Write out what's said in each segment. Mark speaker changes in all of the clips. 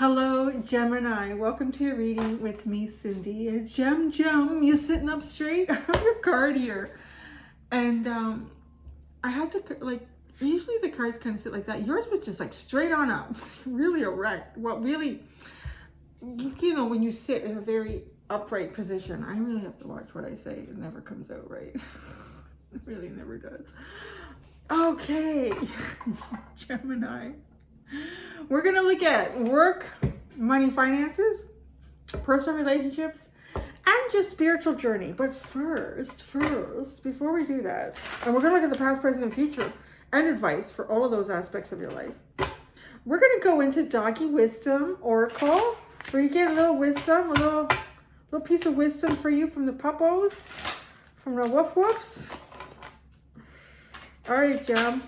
Speaker 1: Hello, Gemini. Welcome to your reading with me, Cindy. It's Gem. You sitting up straight? I have your card here. And I had usually the cards kind of sit like that. Yours was just like straight on up, really erect. What really, when you sit in a very upright position, I really have to watch what I say. It never comes out right. It really never does. Okay, Gemini. We're going to look at work, money, finances, personal relationships, and just spiritual journey. But first, before we do that, and we're going to look at the past, present, and future, and advice for all of those aspects of your life. We're going to go into Doggy Wisdom Oracle, where you get a little wisdom, a little piece of wisdom for you from the puppos, from the woof woofs. All right, Gem.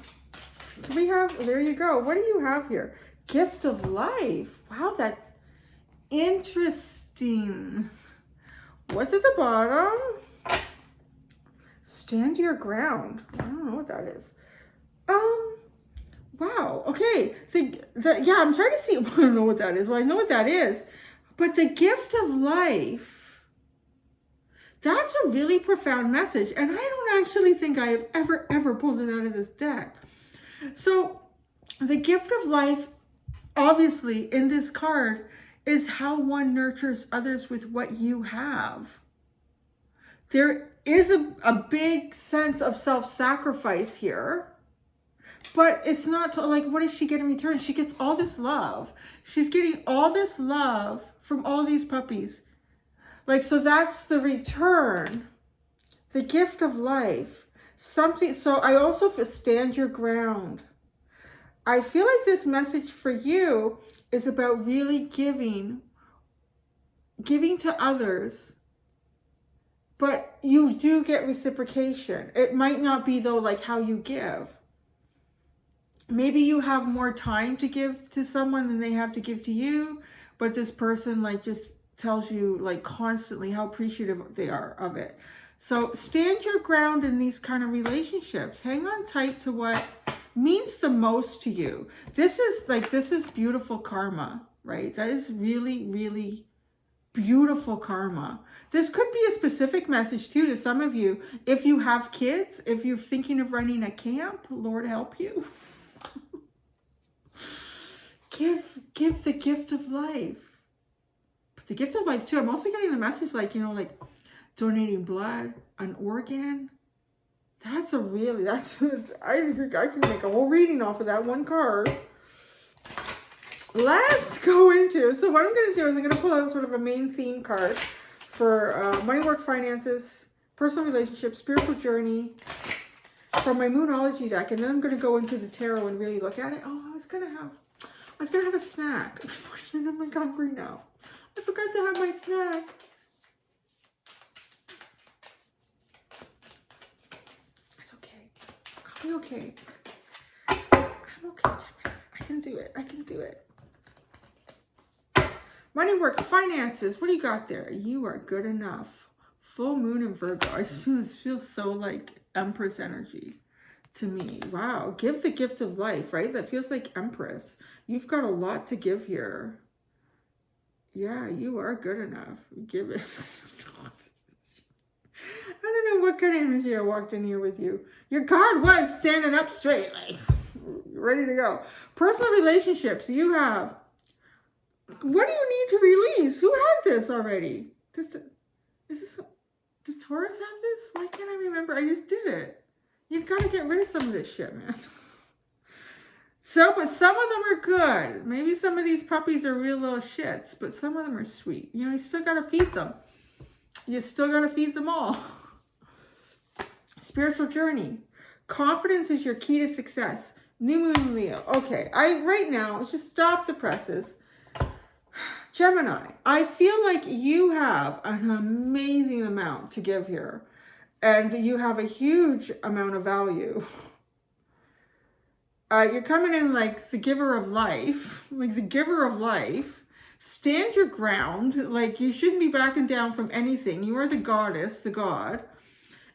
Speaker 1: We have, there you go. What do you have here? Gift of life. Wow, that's interesting. What's at the bottom? Stand your ground. I don't know what that is. Wow. Okay. Yeah, I'm trying to see. I don't know what that is. Well, I know what that is. But the gift of life, that's a really profound message. And I don't actually think I have ever pulled it out of this deck. So the gift of life, obviously, in this card is how one nurtures others with what you have. There is a big sense of self-sacrifice here, but it's not like, what does she get in return? She gets all this love. She's getting all this love from all these puppies. So that's the return, the gift of life. So I also stand your ground. I feel like this message for you is about really giving to others, but you do get reciprocation. It might not be though like how you give. Maybe you have more time to give to someone than they have to give to you, but this person just tells you constantly how appreciative they are of it. So stand your ground in these kind of relationships. Hang on tight to what means the most to you. This is beautiful karma, right? That is really, really beautiful karma. This could be a specific message too to some of you. If you have kids, if you're thinking of running a camp, Lord help you. Give the gift of life. But the gift of life too. I'm also getting the message donating blood, an organ. I think I can make a whole reading off of that one card. Let's go into, so what I'm going to do is I'm going to pull out sort of a main theme card for money, work, finances, personal relationships, spiritual journey from my Moonology deck. And then I'm going to go into the tarot and really look at it. Oh, I was going to have a snack. Unfortunately, I'm hungry now. I forgot to have my snack. Be okay. I'm okay, Gemini. I can do it. Money, work, finances. What do you got there? You are good enough. Full moon in Virgo. I just feels so like Empress energy to me. Wow. Give the gift of life, right? That feels like Empress. You've got a lot to give here. Yeah, you are good enough. Give it. I don't know what kind of energy I walked in here with you. Your card was standing up straight, ready to go. Personal relationships, you have. What do you need to release? Who had this already? Does Taurus have this? Why can't I remember? I just did it. You've got to get rid of some of this shit, man. But some of them are good. Maybe some of these puppies are real little shits, but some of them are sweet. You still got to feed them. You still got to feed them all. Spiritual journey. Confidence is your key to success. New moon in Leo. Okay, right now, just stop the presses. Gemini, I feel like you have an amazing amount to give here. And you have a huge amount of value. You're coming in like the giver of life. Stand your ground. You shouldn't be backing down from anything. You are the goddess, the god.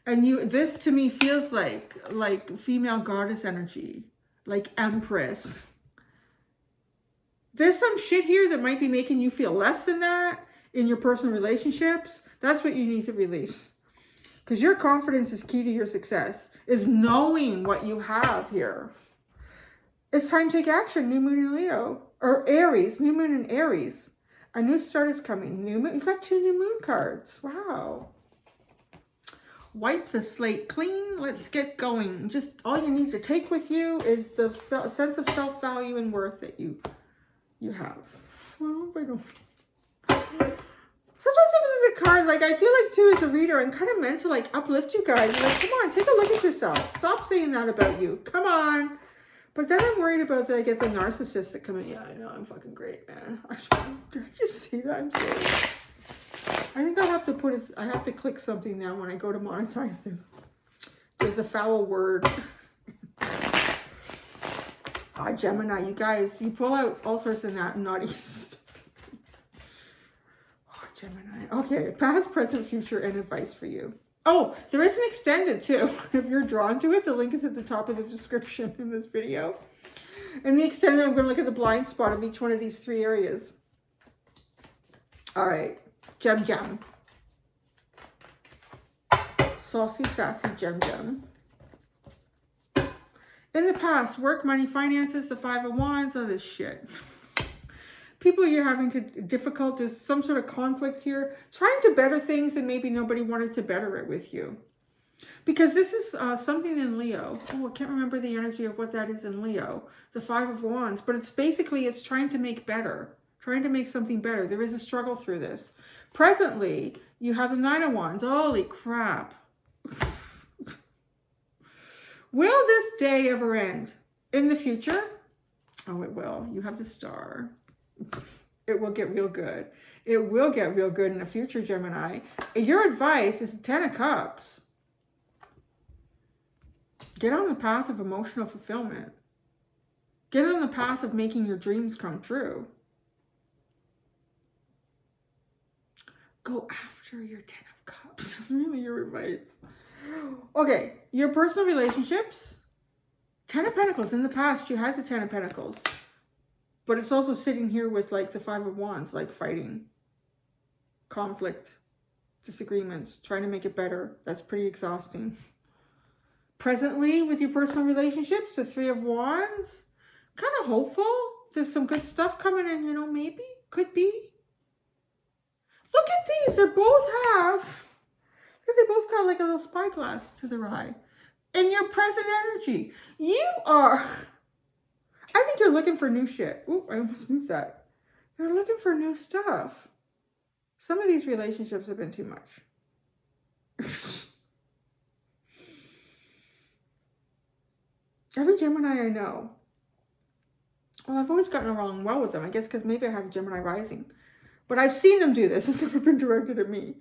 Speaker 1: And this to me feels like female goddess energy, like Empress. There's some shit here that might be making you feel less than that in your personal relationships. That's what you need to release. Because your confidence is key to your success, is knowing what you have here. It's time to take action, new moon in Leo. Or Aries, new moon in Aries. A new start is coming. New moon. You got 2 new moon cards. Wow. Wipe the slate clean. Let's get going. Just all you need to take with you is the sense of self-value and worth that you have. Well, I don't. Sometimes if it's a card, like I feel like too as a reader, I'm kind of meant to like uplift you guys. Like, come on, take a look at yourself. Stop saying that about you. Come on. But then I'm worried about that I get the narcissist that come in. Yeah, I know, I'm fucking great, man. Did I just see that? I'm sorry. I think I'll have to put it, I have to click something now when I go to monetize this. There's a foul word. Gemini, you guys, you pull out all sorts of naughty stuff. Gemini. Okay, past, present, future, and advice for you. Oh, there is an extended too. If you're drawn to it, the link is at the top of the description in this video. And the extended, I'm going to look at the blind spot of each one of these 3 areas. All right, Gem. Saucy, sassy, Gem. In the past, work, money, finances, the 5 of Wands, all this shit. People you're having difficult, there's some sort of conflict here, trying to better things and maybe nobody wanted to better it with you. Because this is something in Leo. Oh, I can't remember the energy of what that is in Leo. The 5 of Wands. But it's basically, it's trying to make better. Trying to make something better. There is a struggle through this. Presently, you have the 9 of Wands. Holy crap. Will this day ever end? In the future? Oh, it will. You have the Star. It will get real good. It will get real good in the future, Gemini. Your advice is 10 of Cups. Get on the path of emotional fulfillment. Get on the path of making your dreams come true. Go after your 10 of Cups. It's really your advice. Okay, your personal relationships. 10 of Pentacles. In the past, you had the 10 of Pentacles. But it's also sitting here with like the 5 of Wands, like fighting, conflict, disagreements, trying to make it better. That's pretty exhausting. Presently, with your personal relationships, the 3 of Wands, kind of hopeful. There's some good stuff coming in, you know, maybe, could be. Look at these. They both have, because they both got like a little spyglass to their eye. In your present energy, you are... I think you're looking for new shit. Ooh, I almost moved that. You're looking for new stuff. Some of these relationships have been too much. Every Gemini I know. Well, I've always gotten along well with them. I guess because maybe I have a Gemini rising. But I've seen them do this. It's never been directed at me.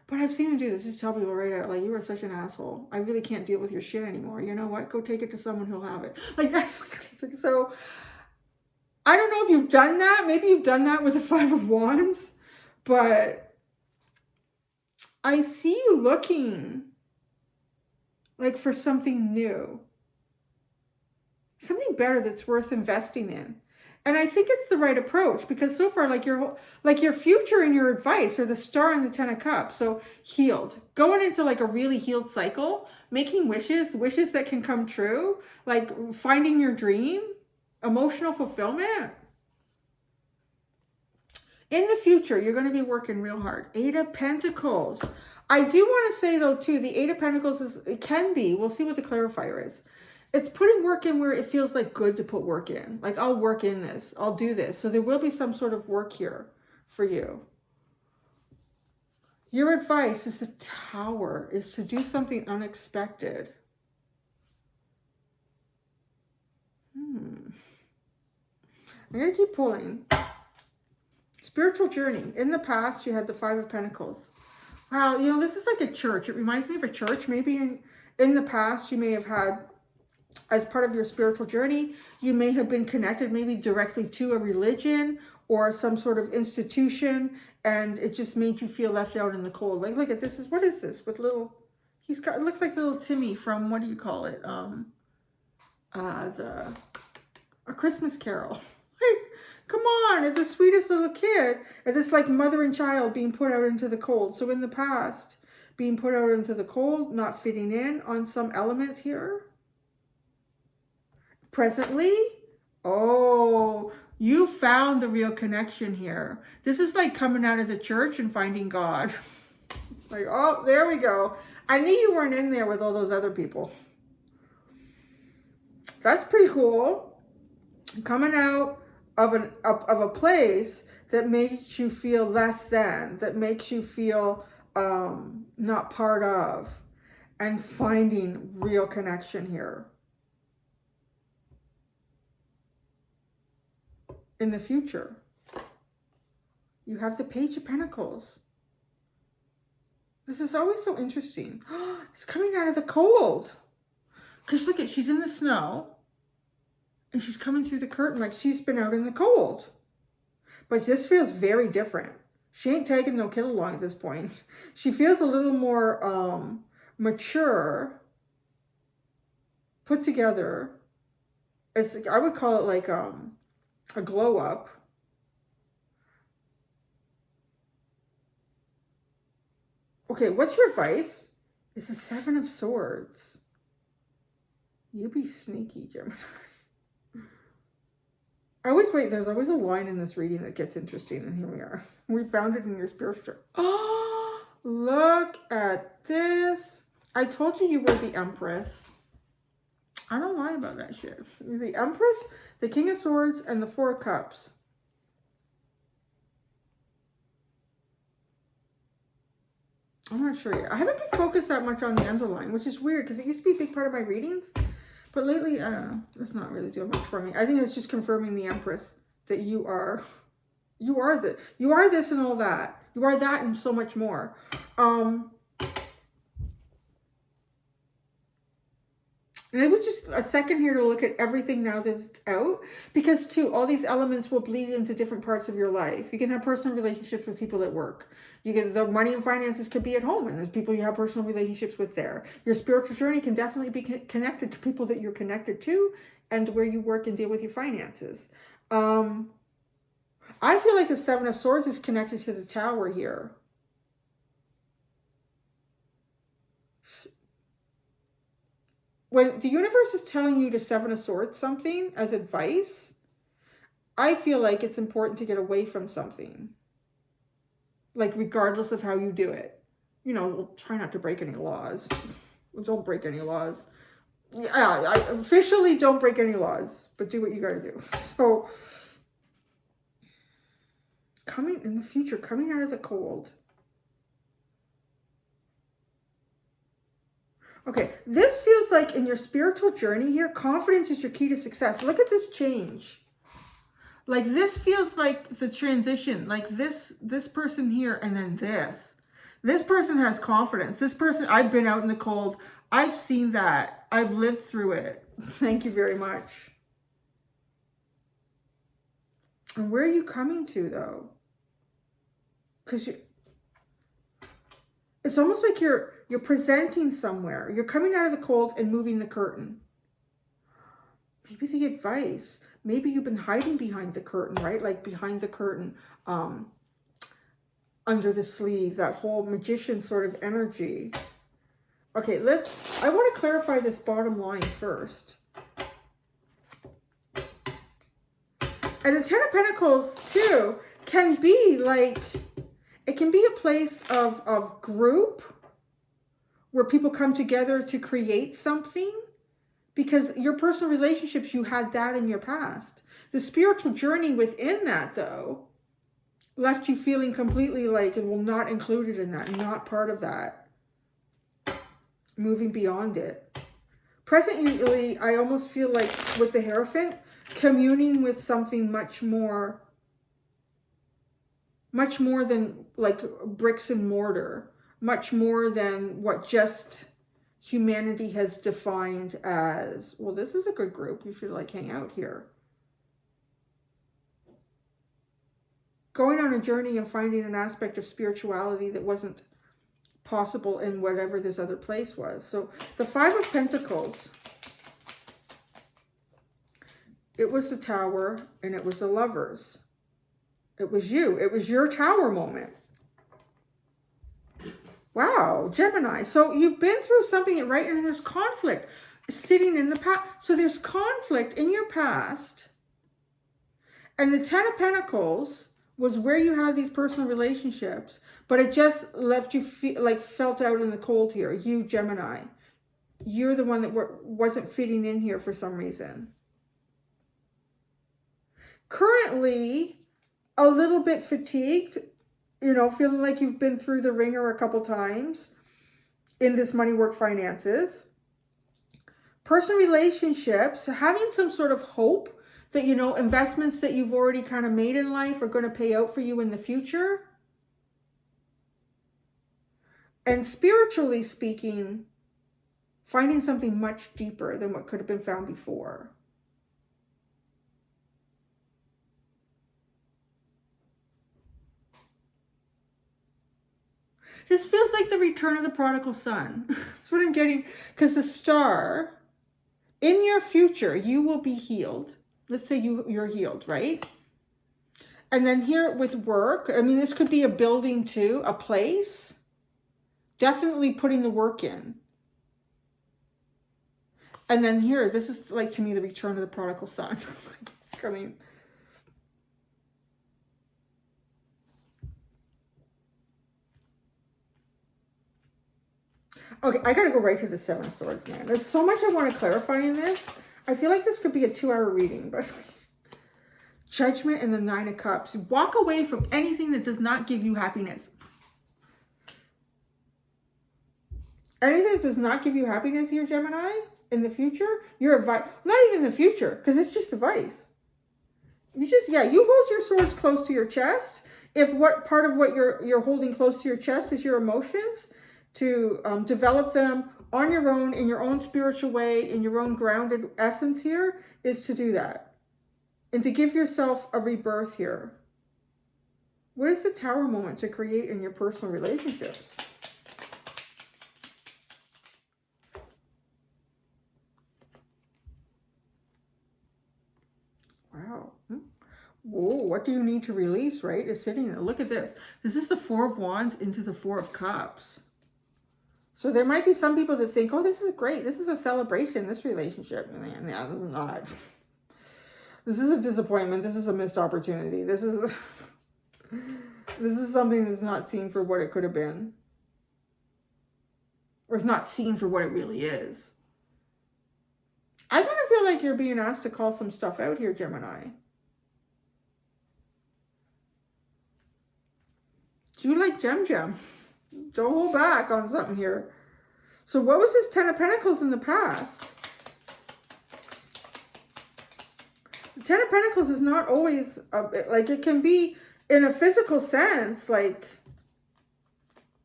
Speaker 1: But I've seen them do this. Just tell people right out, like, you are such an asshole. I really can't deal with your shit anymore. You know what? Go take it to someone who'll have it. Like, that's... So, I don't know if you've done that. Maybe you've done that with the 5 of Wands. But I see you looking, like, for something new. Something better that's worth investing in. And I think it's the right approach because so far, like your future and your advice are the Star and the 10 of Cups. So healed, going into like a really healed cycle, making wishes that can come true, like finding your dream, emotional fulfillment. In the future, you're going to be working real hard. 8 of Pentacles. I do want to say though too, the 8 of Pentacles it can be, we'll see what the clarifier is. It's putting work in where it feels like good to put work in. Like, I'll work in this. I'll do this. So there will be some sort of work here for you. Your advice is the Tower, is to do something unexpected. I'm going to keep pulling. Spiritual journey. In the past, you had the 5 of Pentacles. Wow, you know, this is like a church. It reminds me of a church. Maybe in the past, you may have had, as part of your spiritual journey, you may have been connected maybe directly to a religion or some sort of institution, and it just made you feel left out in the cold. Like, look at this. What is this? With little, he's got, it looks like little Timmy from, what do you call it? A Christmas Carol. Like, come on. on, it's the sweetest little kid. And it's like mother and child being put out into the cold. So in the past, being put out into the cold, not fitting in on some element here. Presently, oh, you found the real connection here. This is like coming out of the church and finding God. Like, oh, there we go. I knew you weren't in there with all those other people. That's pretty cool. Coming out of a place that makes you feel less than, that makes you feel not part of, and finding real connection here. In the future, you have the Page of Pentacles. This is always so interesting. It's coming out of the cold. Because look at, she's in the snow. And she's coming through the curtain like she's been out in the cold. But this feels very different. She ain't taking no kid along at this point. She feels a little more mature, put together. It's, I would call it like a glow up. Okay, what's your advice? It's the Seven of Swords. You be sneaky, Gemini. I always wait. There's always a line in this reading that gets interesting, and here we are. We found it in your spiritual chart. Oh, look at this. I told you were the Empress. I don't lie about that shit. You're the Empress, the King of Swords, and the Four of Cups. I'm not sure yet. I haven't been focused that much on the underline, which is weird because it used to be a big part of my readings. But lately, I don't know. It's not really doing much for me. I think it's just confirming the Empress that you are this and all that. You are that and so much more. And it was just a second here to look at everything now that it's out. Because, too, all these elements will bleed into different parts of your life. You can have personal relationships with people at work. You get the money and finances could be at home. And there's people you have personal relationships with there. Your spiritual journey can definitely be connected to people that you're connected to. And where you work and deal with your finances. I feel like the Seven of Swords is connected to the Tower here. When the universe is telling you to Seven of Swords something as advice, I feel like it's important to get away from something. Like, regardless of how you do it. You know, we'll try not to break any laws. Don't break any laws. Yeah, officially don't break any laws, but do what you gotta do. So, coming in the future, coming out of the cold. Okay, this feels like in your spiritual journey here, confidence is your key to success. Look at this change. Like, this feels like the transition. Like, this person here and then this. This person has confidence. This person, I've been out in the cold. I've seen that. I've lived through it. Thank you very much. And where are you coming to, though? Because it's almost like you're presenting somewhere. You're coming out of the cold and moving the curtain. Maybe the advice. Maybe you've been hiding behind the curtain, right? Like behind the curtain, under the sleeve, that whole magician sort of energy. Okay, I want to clarify this bottom line first. And the Ten of Pentacles, too, can be like, it can be a place of group where people come together to create something. Because your personal relationships, you had that in your past. The spiritual journey within that, though, left you feeling completely like it will not included in that, not part of that. Moving beyond it. Presently, I almost feel like with the Hierophant, communing with something much more than like bricks and mortar. Much more than what just humanity has defined as, well, this is a good group. You should like hang out here. Going on a journey and finding an aspect of spirituality that wasn't possible in whatever this other place was. So the Five of Pentacles, it was the Tower and it was the Lovers. It was you. It was your tower moment. Wow, Gemini. So you've been through something, right? And there's conflict sitting in the past. So there's conflict in your past. And the Ten of Pentacles was where you had these personal relationships, but it just left you felt out in the cold here. You, Gemini. You're the one that wasn't fitting in here for some reason. Currently, a little bit fatigued, you know, feeling like you've been through the ringer a couple times in this money, work, finances. Personal relationships, having some sort of hope that, you know, investments that you've already kind of made in life are going to pay out for you in the future. And spiritually speaking, finding something much deeper than what could have been found before. This feels like the return of the prodigal son. That's what I'm getting. Because the star, in your future, you will be healed. Let's say you're healed, right? And then here with work, I mean, this could be a building too, a place. Definitely putting the work in. And then here, this is like, to me, the return of the prodigal son. Coming. Okay, I gotta go right to the Seven of Swords, man. There's so much I want to clarify in this. I feel like this could be a 2-hour reading, but Judgment and the Nine of Cups. Walk away from anything that does not give you happiness. Anything that does not give you happiness here, Gemini, in the future, your advice, not even the future, because it's just advice. You just, yeah, you hold your swords close to your chest. If what part of what you're holding close to your chest is your emotions, to develop them on your own, in your own spiritual way, in your own grounded essence here, is to do that. And to give yourself a rebirth here. What is the Tower moment to create in your personal relationships? Wow. Whoa, what do you need to release, right? It's sitting there. Look at this. This is the Four of Wands into the Four of Cups. So there might be some people that think, oh, this is great. This is a celebration, this relationship. And yeah, this is not. This is a disappointment. This is a missed opportunity. This is something that's not seen for what it could have been. Or it's not seen for what it really is. I kind of feel like you're being asked to call some stuff out here, Gemini. Do you like Gem? Don't hold back on something here. So what was this Ten of Pentacles in the past? The Ten of Pentacles is not always, like it can be in a physical sense, like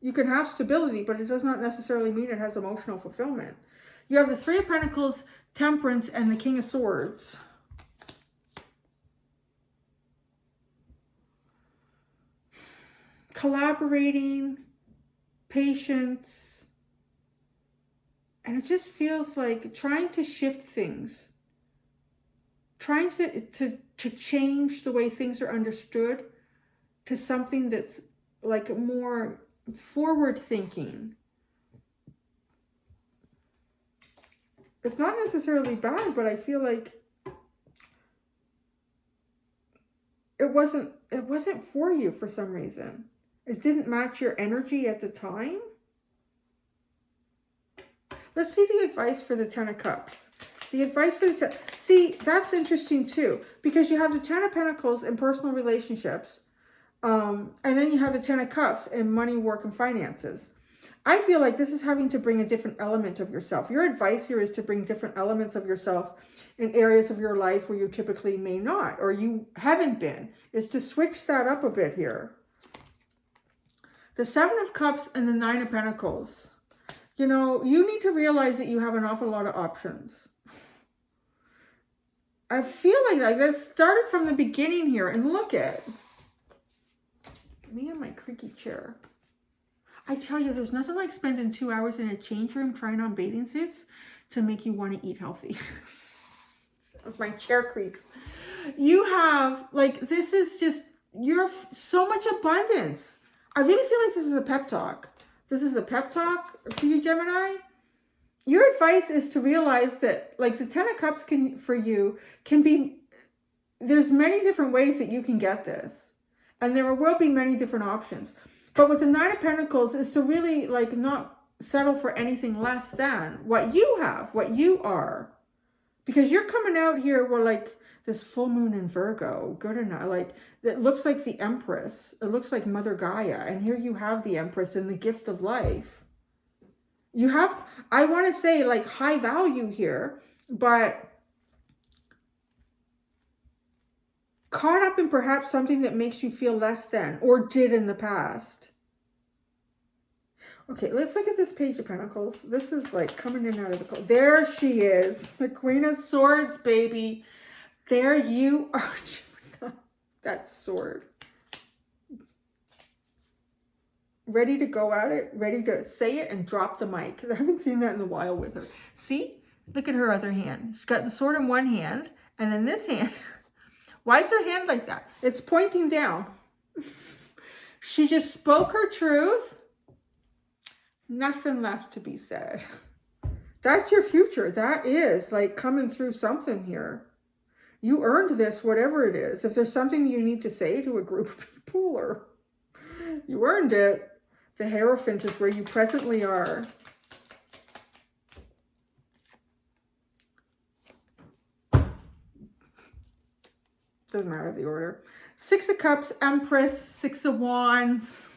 Speaker 1: you can have stability, but it does not necessarily mean it has emotional fulfillment. You have the Three of Pentacles, Temperance, and the King of Swords. Collaborating, patience, and it just feels like trying to shift things, trying to change the way things are understood to something that's like more forward thinking. It's not necessarily bad, but I feel like it wasn't for you for some reason. It didn't match your energy at the time. Let's see the advice for the Ten of Cups. The advice for the see, that's interesting too, because you have the Ten of Pentacles in personal relationships, and then you have the Ten of Cups in money, work, and finances. I feel like this is having to bring a different element of yourself. Your advice here is to bring different elements of yourself in areas of your life where you typically may not, or you haven't been. Is to switch that up a bit here. The Seven of Cups and the Nine of Pentacles. You know, you need to realize that you have an awful lot of options. I feel like that started from the beginning here. And look at me in my creaky chair. I tell you, there's nothing like spending 2 hours in a change room trying on bathing suits to make you want to eat healthy. My chair creaks. You have, like, this is just, you're so much abundance. I really feel like this is a pep talk. This is a pep talk for you, Gemini. Your advice is to realize that, like, the 10 of Cups for you can be, there's many different ways that you can get this. And there will be many different options. But with the 9 of Pentacles is to really, like, not settle for anything less than what you have, what you are. Because you're coming out here where, like, this full moon in Virgo, good enough, like, it looks like the Empress. It looks like Mother Gaia. And here you have the Empress and the gift of life. You have, I want to say, like, high value here, but caught up in perhaps something that makes you feel less than, or did in the past. Okay, let's look at this Page of Pentacles. This is like coming in out of the... There she is. The Queen of Swords, baby. There you are. That sword. Ready to go at it. Ready to say it and drop the mic. I haven't seen that in a while with her. See? Look at her other hand. She's got the sword in one hand. And in this hand... Why is her hand like that? It's pointing down. She just spoke her truth. Nothing left to be said. That's your future. That is like coming through something here. You earned this, whatever it is. If there's something you need to say to a group of people, or you earned it. The Hierophant is where you presently are. Doesn't matter the order. 6 of Cups, Empress, 6 of Wands.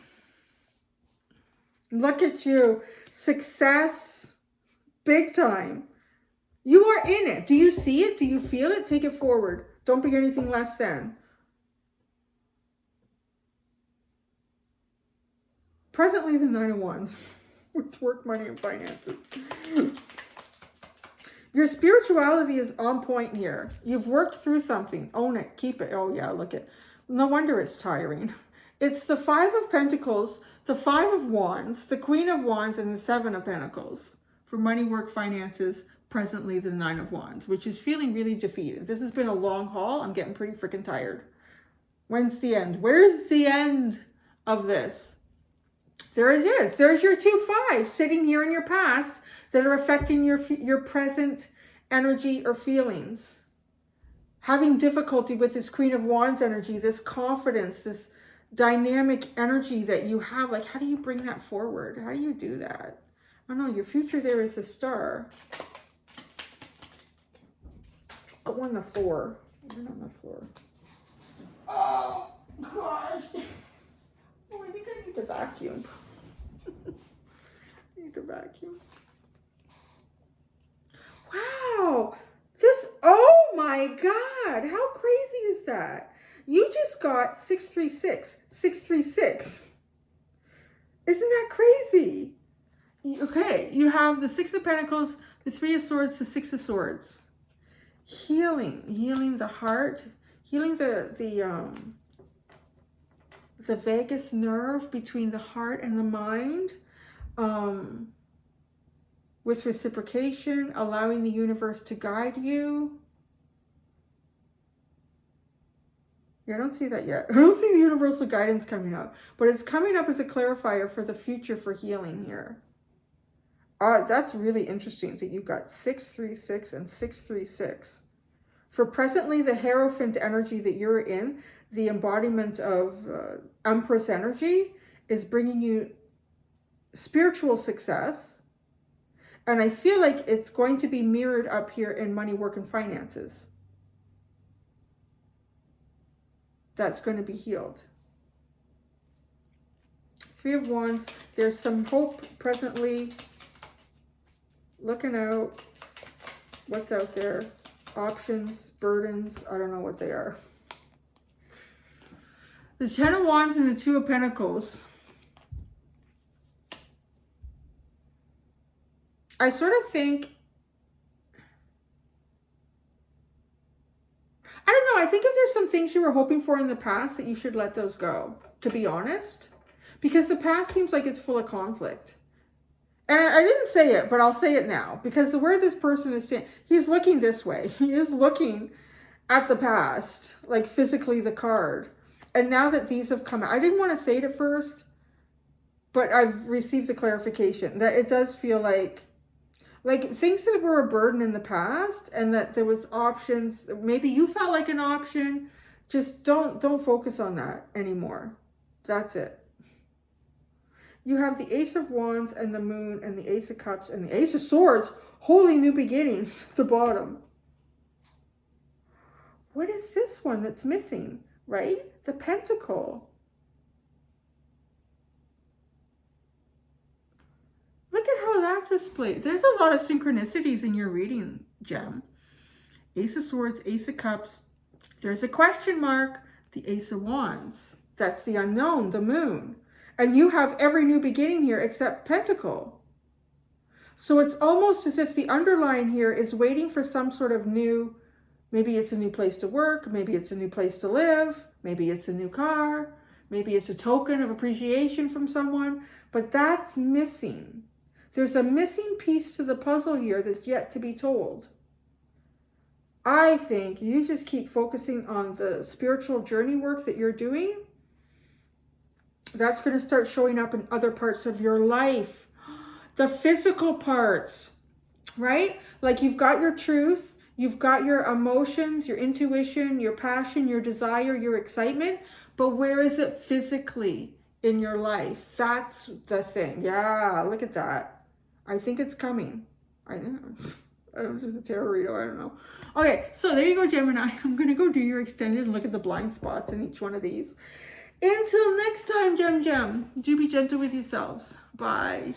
Speaker 1: Look at you. Success. Big time. You are in it. Do you see it? Do you feel it? Take it forward. Don't be anything less than. Presently, the 9 of Wands. With work, money, and finances. Your spirituality is on point here. You've worked through something. Own it. Keep it. Oh, yeah, look at. No wonder it's tiring. It's the 5 of Pentacles, the 5 of Wands, the Queen of Wands, and the 7 of Pentacles. For money, work, finances, presently the 9 of Wands, which is feeling really defeated. This has been a long haul. I'm getting pretty freaking tired. When's the end? Where's the end of this? There it is. There's your 2 5s sitting here in your past that are affecting your present energy or feelings. Having difficulty with this Queen of Wands energy, this confidence, this dynamic energy that you have. Like, how do you bring that forward? How do you do that? I don't know. Your future there is a star. Go on the floor. Go on the floor. Oh, gosh. Oh, I think I need to vacuum. I need to vacuum. Wow. Oh my God. How crazy is that? You just got 636. 636. Isn't that crazy? Okay, you have the 6 of Pentacles, the 3 of Swords, the 6 of Swords. Healing the heart, healing the vagus nerve between the heart and the mind, with reciprocation, allowing the universe to guide you. Yeah, I don't see that yet. I don't see the universal guidance coming up, but it's coming up as a clarifier for the future for healing here. That's really interesting that you got 636 and 636. For presently, the Hierophant energy that you're in, the embodiment of Empress energy, is bringing you spiritual success. And I feel like it's going to be mirrored up here in money, work, and finances. That's going to be healed. 3 of Wands. There's some hope presently. Looking out. What's out there? Options, burdens. I don't know what they are. The 10 of Wands and the 2 of Pentacles. I sort of think, I don't know, I think if there's some things you were hoping for in the past that you should let those go, to be honest. Because the past seems like it's full of conflict. And I didn't say it, but I'll say it now. Because where this person is standing, he's looking this way. He is looking at the past, like physically the card. And now that these have come out, I didn't want to say it at first, but I've received the clarification that it does feel like things that were a burden in the past, and that there was options. Maybe you felt like an option. Just don't focus on that anymore. That's it. You have the Ace of Wands and the Moon and the Ace of Cups and the Ace of Swords. Holy new beginnings at the bottom. What is this one that's missing, right? The Pentacle. Look at how that's displayed. There's a lot of synchronicities in your reading, Gem. Ace of Swords, Ace of Cups. There's a question mark. The Ace of Wands. That's the unknown, the Moon. And you have every new beginning here except Pentacle. So it's almost as if the underline here is waiting for some sort of new, maybe it's a new place to work, maybe it's a new place to live, maybe it's a new car, maybe it's a token of appreciation from someone, but that's missing. There's a missing piece to the puzzle here that's yet to be told. I think you just keep focusing on the spiritual journey work that you're doing. That's going to start showing up in other parts of your life. The physical parts, right? Like you've got your truth, you've got your emotions, your intuition, your passion, your desire, your excitement. But where is it physically in your life? That's the thing. Yeah, look at that. I think it's coming. I don't know, just a tarot reader, I don't know. Okay, so there you go, Gemini. I'm going to go do your extended and look at the blind spots in each one of these. Until next time, Gem, do be gentle with yourselves. Bye.